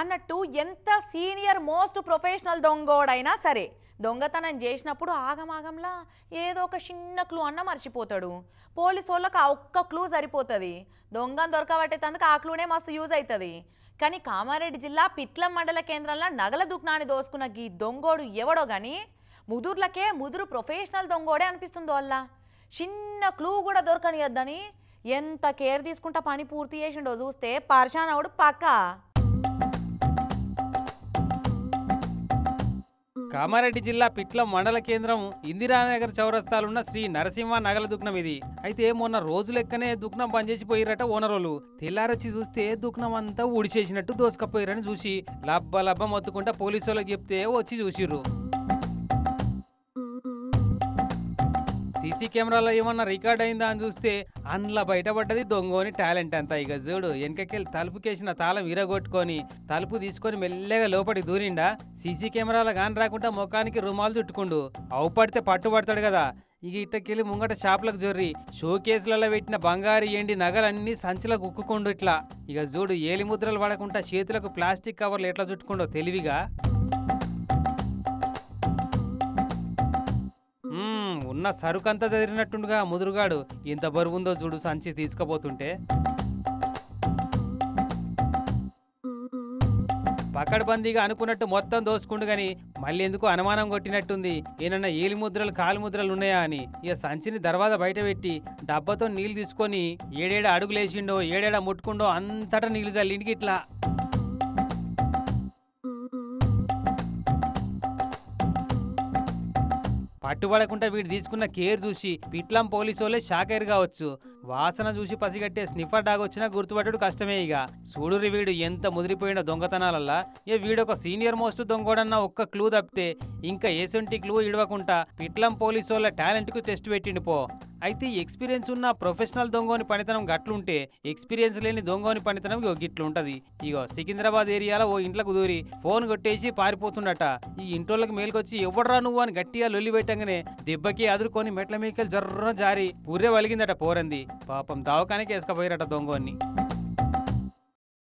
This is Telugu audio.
అన్నట్టు ఎంత సీనియర్ మోస్ట్ ప్రొఫెషనల్ దొంగోడైనా సరే దొంగతనం చేసినప్పుడు ఆగమాగంలా ఏదో ఒక చిన్న క్లూ అన్న మర్చిపోతాడు. పోలీసు వాళ్ళకి ఆ ఒక్క క్లూ సరిపోతుంది. దొంగను దొరకబట్టేందుకు ఆ క్లూనే మస్తు యూజ్ అవుతుంది. కానీ కామారెడ్డి జిల్లా పిట్లం మండల కేంద్రంలో నగల దుకాణాన్ని దోసుకున్న ఈ దొంగోడు ఎవడో కానీ ముదుర్లకే ముదురు ప్రొఫెషనల్ దొంగోడే అనిపిస్తుందో వల్ల. చిన్న క్లూ కూడా దొరకనియద్దని ఎంత కేర్ తీసుకుంటా పని పూర్తి చేసిండో చూస్తే పర్షానవుడు పక్కా. కామారెడ్డి జిల్లా పిట్లం మండల కేంద్రం ఇందిరానగర్ చౌరస్తాలున్న శ్రీ నరసింహ నగల దుకాణం ఇది. అయితే మొన్న రోజు లెక్కనే దుకాణం బంద్ చేసి పోయిరట ఓనరోళ్ళు. తెల్లారొచ్చి చూస్తే దుకాణం అంతా ఊడిచేసినట్టు దోసుకపోయిరని చూసి లబ్బ మొత్తుకుంటా పోలీసు వాళ్ళకి చెప్తే వచ్చి చూసిర్రు. సీసీ కెమెరాలో ఏమన్నా రికార్డ్ అయిందా అని చూస్తే అందులో బయటపడ్డది దొంగోని టాలెంట్ అంతా. ఇక చూడు వెనకకెళ్ళి తలుపుకేసిన తాళం ఇరగొట్టుకొని తలుపు తీసుకొని మెల్లగా లోపలికి దూరిండా. సీసీ కెమెరాలో గాని రాకుండా ముఖానికి రుమాలు చుట్టుకుండు. అవుపడితే పట్టుబడతాడు కదా. ఇక ఇట్టకెళ్ళి ముంగట షాపులకు జొర్రి షోకేసులలో పెట్టిన బంగారు ఎండి నగలన్నీ సంచిలో కుక్కుండు ఇట్లా. ఇక చూడు ఏలి ముద్రలు పడకుండా చేతులకు ప్లాస్టిక్ కవర్లు ఎట్లా చుట్టుకుండో తెలివిగా. ఉన్న సరుకంతా చదిరినట్టుండగా ముదురుగాడు ఎంత బరువుందో చూడు సంచి తీసుకుపోతుంటే. పకడ్బందీగా అనుకున్నట్టు మొత్తం దోసుకుండు గాని మళ్ళీ ఎందుకు అనుమానం కొట్టినట్టుంది. ఏనన్నా ఏలి ముద్రలు కాలు ముద్రలు ఉన్నాయా అని. ఇక సంచిని దర్వాజా బయట పెట్టి డబ్బాతో నీళ్లు తీసుకొని ఏడేడ అడుగులేసిండో ఏడేడ ముట్టుకుండో అంతటా నీళ్లు చల్లిండికి ఇట్లా. పట్టుబడకుండా వీడు తీసుకున్న కేర్ చూసి పిట్లం పోలీసు వాళ్ళే షాక్ అయ్యారు కావచ్చు. వాసన చూసి పసిగట్టే స్నిఫర్ డాగ్ వచ్చినా గుర్తుపట్టడు కష్టమే. ఇక చూడురి వీడు ఎంత ముదిరిపోయిన దొంగతనాలల్లా. వీడొక సీనియర్ మోస్ట్ దొంగోడన్న ఒక్క క్లూ తప్పితే ఇంకా ఏసొంటి క్లూ ఇడవకుండా పిట్లం పోలీసు వాళ్ళ టాలెంట్ కు టెస్ట్ పెట్టిండు పో. అయితే ఎక్స్పీరియన్స్ ఉన్న ప్రొఫెషనల్ దొంగోని పనితనం గట్లుంటే ఎక్స్పీరియన్స్ లేని దొంగోని పనితనం గిట్లుంటది. ఇగో సికింద్రాబాద్ ఏరియాలో ఓ ఇంట్లోకి దూరి ఫోన్ కొట్టేసి పారిపోతుండట. ఈ ఇంటోళ్ళకి మేలుకొచ్చి ఎవడ్రా నువ్వు అని గట్టిగా లొల్లి పెట్టంగానే దెబ్బకి అదురుకొని మెట్ల మీకలు జర్ర జారి పుర్రె వలిగిందట పోరంది. పాపం దవాఖానికి వేసుకపోయారట దొంగోని.